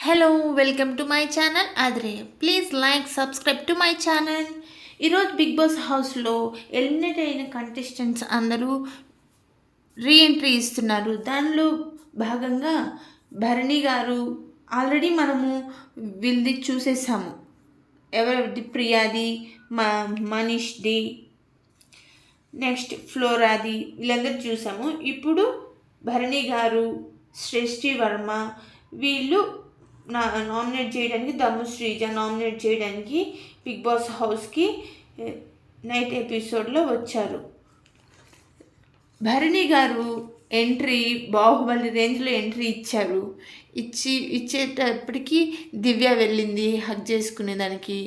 Hello welcome to my channel అద్రే please like subscribe to my channel. ఈరోజు Bigg Boss హౌస్లో eliminate అయిన contestants అందరూ రీఎంట్రీ ఇస్తున్నారు. దానిలో భాగంగా భరణి గారు ఆల్రెడీ మనము వీళ్ళది చూసేసాము. ఎవరిది ప్రియాది, మనీష్ది, నెక్స్ట్ ఫ్లోరాది, వీళ్ళందరూ చూసాము. ఇప్పుడు భరణి గారు, శ్రేష్ఠి వర్మ వీళ్ళు నామినేట్ చేయడానికి, దమ్ము శ్రీజ నామినేట్ చేయడానికి బిగ్ బాస్ హౌస్కి నైట్ ఎపిసోడ్లో వచ్చారు. భరణి గారు ఎంట్రీ బాహుబలి రేంజ్లో ఎంట్రీ ఇచ్చారు. ఇచ్చేటప్పటికి దివ్య వెళ్ళింది హగ్ చేసుకునేదానికి.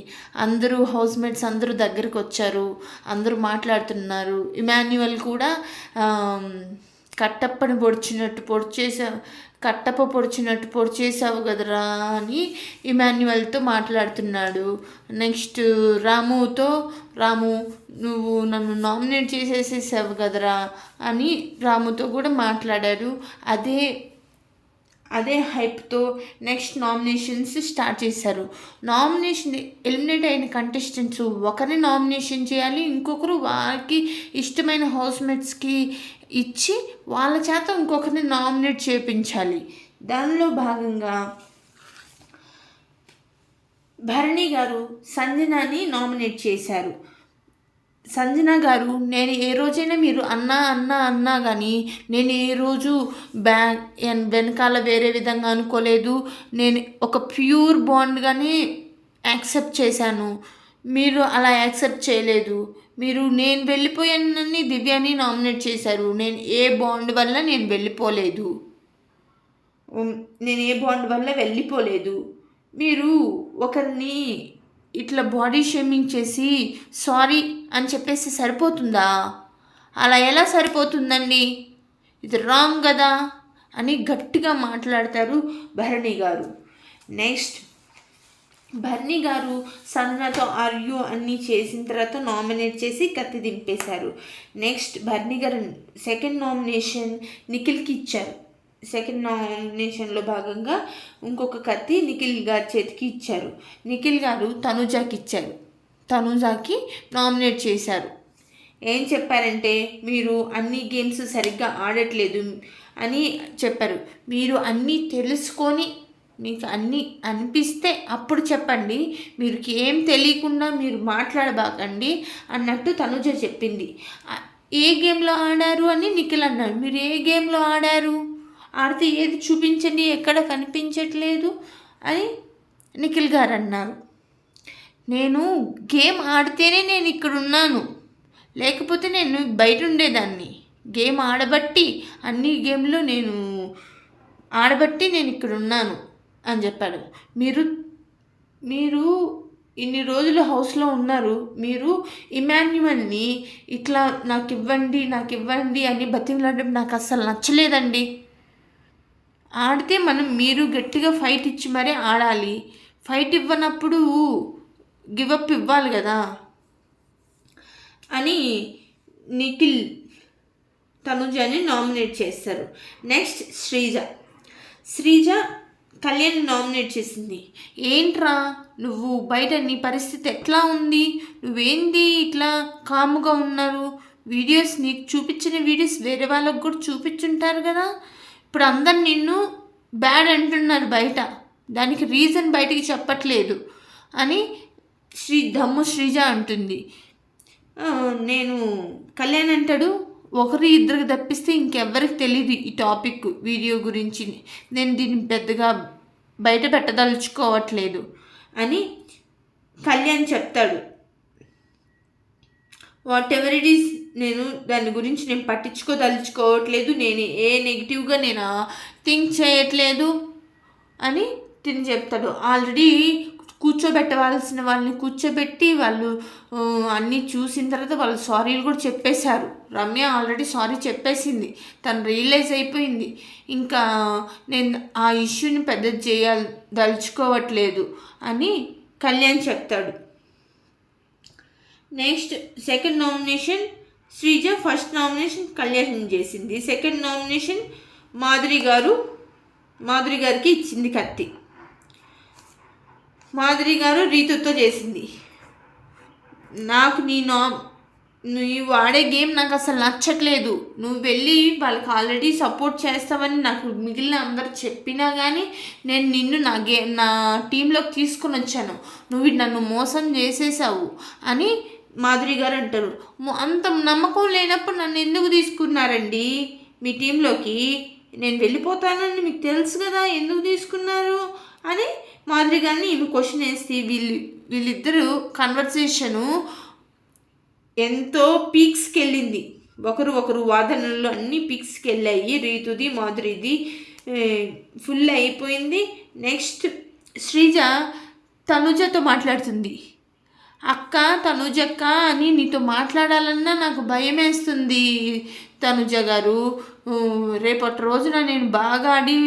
అందరూ హౌస్మేట్స్ అందరూ దగ్గరకు వచ్చారు, అందరూ మాట్లాడుతున్నారు. ఇమాన్యువల్ కూడా కట్టప్పని కట్టప్ప పొడిచేసావు కదరా అని ఇమాన్యువల్తో మాట్లాడుతున్నాడు. నెక్స్ట్ రాము నువ్వు నన్ను నామినేట్ చేసేసేసావు కదరా అని రాముతో కూడా మాట్లాడారు. అదే హైప్తో నెక్స్ట్ నామినేషన్స్ స్టార్ట్ చేశారు. నామినేషన్ ఎలిమినేట్ అయిన కంటెస్టెంట్స్ ఒకరిని నామినేషన్ చేయాలి, ఇంకొకరు వారికి ఇష్టమైన హౌస్మేట్స్కి ఇచ్చి వాళ్ళ చేత ఇంకొకరిని నామినేట్ చేయించాలి. దానిలో భాగంగా భరణి గారు సంజనాని నామినేట్ చేశారు. సంజన గారు, నేను ఏ రోజైనా మీరు అన్నా కానీ నేను ఏ రోజు వెనకాల వేరే విధంగా అనుకోలేదు. నేను ఒక ప్యూర్ బాండ్గానే యాక్సెప్ట్ చేశాను. మీరు అలా యాక్సెప్ట్ చేయలేదు. నేను వెళ్ళిపోయానని దివ్యాని నామినేట్ చేశారు. నేను ఏ బాండ్ వల్ల వెళ్ళిపోలేదు. మీరు ఒకరిని ఇట్లా బాడీ షేమింగ్ చేసి సారీ అని చెప్పేసి సరిపోతుందా? అలా ఎలా సరిపోతుందండి? ఇది రాంగ్ కదా అని గట్టిగా మాట్లాడతారు భరణి గారు. నెక్స్ట్ భరణి గారు సంజనతో ఆర్గ్యూ అన్నీ చేసిన తర్వాత నామినేట్ చేసి కత్తి దింపేశారు. Next Bharani garu second nomination నిఖిల్కి ఇచ్చారు. సెకండ్ నామినేషన్లో భాగంగా ఇంకొక కత్తి నిఖిల్ గారి చేతికి ఇచ్చారు. నిఖిల్ గారు తనుజాకి ఇచ్చారు. తనుజాకి నామినేట్ చేశారు. ఏం చెప్పారంటే, మీరు అన్ని గేమ్స్ సరిగ్గా ఆడట్లేదు అని చెప్పారు. మీరు అన్నీ తెలుసుకొని మీకు అన్నీ అనిపిస్తే అప్పుడు చెప్పండి, మీరు ఏం తెలియకుండా మీరు మాట్లాడబాకండి అన్నట్టు తనుజ చెప్పింది. ఏ గేమ్లో ఆడారు అని నిఖిల్ అన్నాడు. మీరు ఏ గేమ్లో ఆడితే ఏది చూపించండి, ఎక్కడ కనిపించట్లేదు అని నిఖిల్ గారు అన్నారు. నేను గేమ్ ఆడితేనే నేను ఇక్కడ ఉన్నాను, లేకపోతే నేను బయట ఉండేదాన్ని. గేమ్ ఆడబట్టి అన్ని గేమ్లో నేను ఆడబట్టి నేను ఇక్కడ ఉన్నాను అని చెప్పాడు. మీరు ఇన్ని రోజులు హౌస్లో ఉన్నారు. మీరు ఇమాన్యువల్ని ఇట్లా నాకు ఇవ్వండి అని బతిమలాడడం నాకు అస్సలు నచ్చలేదండి. ఆడితే మీరు గట్టిగా ఫైట్ ఇచ్చి మరీ ఆడాలి. ఫైట్ ఇవ్వనప్పుడు గివప్ ఇవ్వాలి కదా అని నిఖిల్ తనుజాని నామినేట్ చేస్తారు. నెక్స్ట్ శ్రీజ కళ్యాణ్ నామినేట్ చేసింది. ఏంట్రా నువ్వు బయట నీ పరిస్థితి ఎట్లా ఉంది? నువ్వేంది ఇట్లా కాముగా ఉన్నారు? వీడియోస్ నీకు చూపించిన వీడియోస్ వేరే వాళ్ళకు కూడా చూపించుంటారు కదా. ఇప్పుడు అందరు నిన్ను బ్యాడ్ అంటున్నారు బయట, దానికి రీజన్ బయటికి చెప్పట్లేదు అని దమ్ము శ్రీజ అంటుంది. నేను కళ్యాణ్ అంటాడు, ఒకరి ఇద్దరికి తప్పిస్తే ఇంకెవ్వరికి తెలియదు ఈ టాపిక్ వీడియో గురించి, నేను దీన్ని పెద్దగా బయట పెట్టదలుచుకోవట్లేదు అని కళ్యాణ్ చెప్తాడు. వాట్ ఎవర్ ఇట్ ఈస్, నేను దాని గురించి నేను పట్టించుకోదలుచుకోవట్లేదు, నేను ఏ నెగిటివ్గా నేను థింక్ చేయట్లేదు అని తిని చెప్తాడు. ఆల్రెడీ కూర్చోబెట్టవలసిన వాళ్ళని కూర్చోబెట్టి వాళ్ళు అన్నీ చూసిన తర్వాత వాళ్ళు సారీలు కూడా చెప్పేశారు. రమ్య ఆల్రెడీ సారీ చెప్పేసింది, తను రియలైజ్ అయిపోయింది. ఇంకా నేను ఆ ఇష్యూని పెద్దది దలుచుకోవట్లేదు అని కళ్యాణ్ చెప్తాడు. Next second nomination Sreeja, first nomination Kalyan చేసింది. సెకండ్ నామినేషన్ మాధురి గారికి ఇచ్చింది కత్తి. మాధురి గారు రీతుతో చేసింది. నాకు నువ్వు ఆడే గేమ్ నాకు అసలు నచ్చట్లేదు. నువ్వు వెళ్ళి వాళ్ళకి ఆల్రెడీ సపోర్ట్ చేస్తావని నాకు మిగిలిన అందరు చెప్పినా కానీ నేను నిన్ను నా టీంలోకి తీసుకుని వచ్చాను. నువ్వు నన్ను మోసం చేసేసావు అని మాధురి గారు అంటారు. అంత నమ్మకం లేనప్పుడు నన్ను ఎందుకు తీసుకున్నారండి మీ టీంలోకి? నేను వెళ్ళిపోతానని మీకు తెలుసు కదా, ఎందుకు తీసుకున్నారు అని మాధురి గారిని ఈమె క్వశ్చన్ వేస్తే వీళ్ళిద్దరూ కన్వర్సేషను ఎంతో పీక్స్కి వెళ్ళింది. ఒకరు వాదనలు అన్నీ పీక్స్కి వెళ్ళాయి. రీతుది మాధురిది ఫుల్ అయిపోయింది. నెక్స్ట్ శ్రీజ తనుజతో మాట్లాడుతుంది. అక్క తనుజక్క అని నీతో మాట్లాడాలన్నా నాకు భయం వేస్తుంది తనుజ గారు. రేపటి రోజున నేను బాగా ఆడి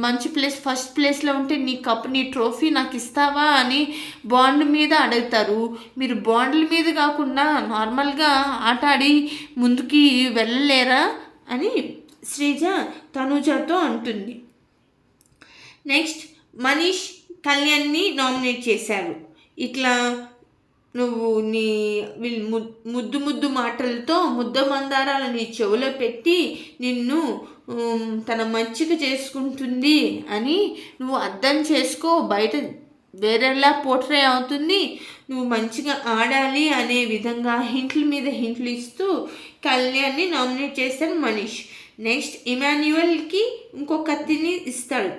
మంచి ఫస్ట్ ప్లేస్లో ఉంటే నీ ట్రోఫీ నాకు ఇస్తావా అని బాండ్ మీద అడుగుతారు. మీరు బాండ్ల మీద కాకుండా నార్మల్గా ఆట ఆడి ముందుకి వెళ్ళలేరా అని శ్రీజ తనుజతో అంటుంది. నెక్స్ట్ మనీష్ కళ్యాణ్ని నామినేట్ చేశారు. ఇట్లా నువ్వు ముద్దు మాటలతో ముద్ద మందారాలు నీ చెవులో పెట్టి నిన్ను తన మంచిక చేసుకుంటుంది అని నువ్వు అర్థం చేసుకో. బయట వేరేలా పోర్ట్రే అవుతుంది. నువ్వు మంచిగా ఆడాలి అనే విధంగా హింట్ల మీద హింట్లు ఇస్తూ కళ్యాణ్ని నామినేట్ చేస్తాడు మనీష్. నెక్స్ట్ ఇమాన్యువల్కి ఇంకో కత్తిని ఇస్తాడు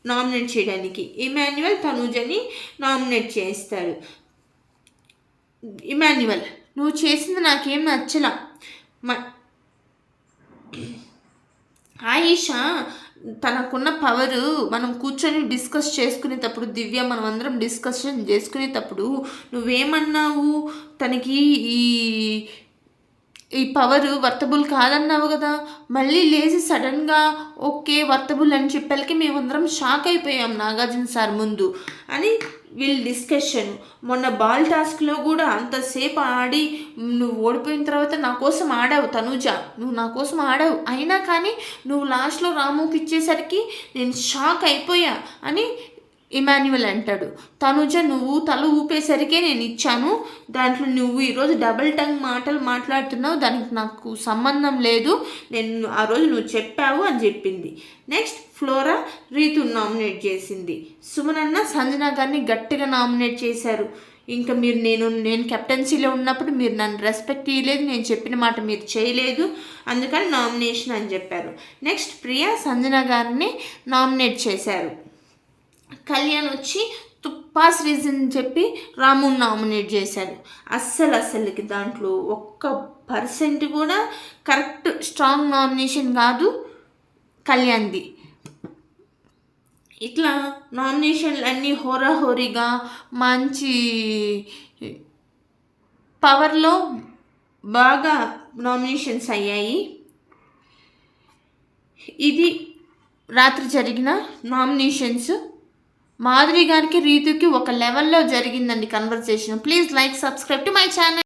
నామినేట్ చేయడానికి. ఇమాన్యువల్ తనుజని నామినేట్ చేస్తాడు. ఇమాన్యువల్ నువ్వు చేసింది నాకేం నచ్చలా. ఆయిషా తనకున్న పవరు మనం కూర్చొని డిస్కస్ చేసుకునేటప్పుడు, దివ్య మనం అందరం డిస్కషన్ చేసుకునేటప్పుడు నువ్వేమన్నావు, తనకి ఈ పవర్ వర్తబుల్ కాదన్నావు కదా. మళ్ళీ లేచి సడన్గా ఓకే వర్తబుల్ అని చెప్పాలకి మేమందరం షాక్ అయిపోయాం నాగార్జున సార్ ముందు అని వీళ్ళ డిస్కషన్. మొన్న బాల్ టాస్క్లో కూడా అంతసేపు ఆడి నువ్వు ఓడిపోయిన తర్వాత నా కోసం ఆడావు తనుజ, నువ్వు నా కోసం ఆడావు, అయినా కానీ నువ్వు లాస్ట్లో రాముకి ఇచ్చేసరికి నేను షాక్ అయిపోయా అని ఇమాన్యువల్ అంటాడు. తనుజ నువ్వు తల ఊపేసరికే నేను ఇచ్చాను, దాంట్లో నువ్వు ఈరోజు డబుల్ టంగ్ మాటలు మాట్లాడుతున్నావు, దానికి నాకు సంబంధం లేదు, నేను ఆ రోజు నువ్వు చెప్పావు అని చెప్పింది. నెక్స్ట్ ఫ్లోరా రీతు నామినేట్ చేసింది. సుమనన్న సంజన గారిని గట్టిగా నామినేట్ చేశారు. ఇంకా మీరు నేను కెప్టెన్సీలో ఉన్నప్పుడు మీరు నన్ను రెస్పెక్ట్ ఇవ్వలేదు, నేను చెప్పిన మాట మీరు చేయలేదు, అందుకని నామినేషన్ అని చెప్పారు. నెక్స్ట్ ప్రియా సంజన గారిని నామినేట్ చేశారు. కళ్యాణ్ వచ్చి తుప్పాస్ రీజన్ చెప్పి రాముని నామినేట్ చేశాడు. అస్సలకి దాంట్లో 1% కూడా కరెక్ట్ స్ట్రాంగ్ నామినేషన్ కాదు కళ్యాణ్ది. ఇట్లా నామినేషన్లు అన్నీ హోరాహోరీగా మంచి పవర్లో బాగా నామినేషన్స్ అయ్యాయి. ఇది రాత్రి జరిగిన నామినేషన్స్. మాధురి గారికి రీతుకి ఒక లెవెల్లో జరిగిందండి conversation. Please like subscribe to my channel.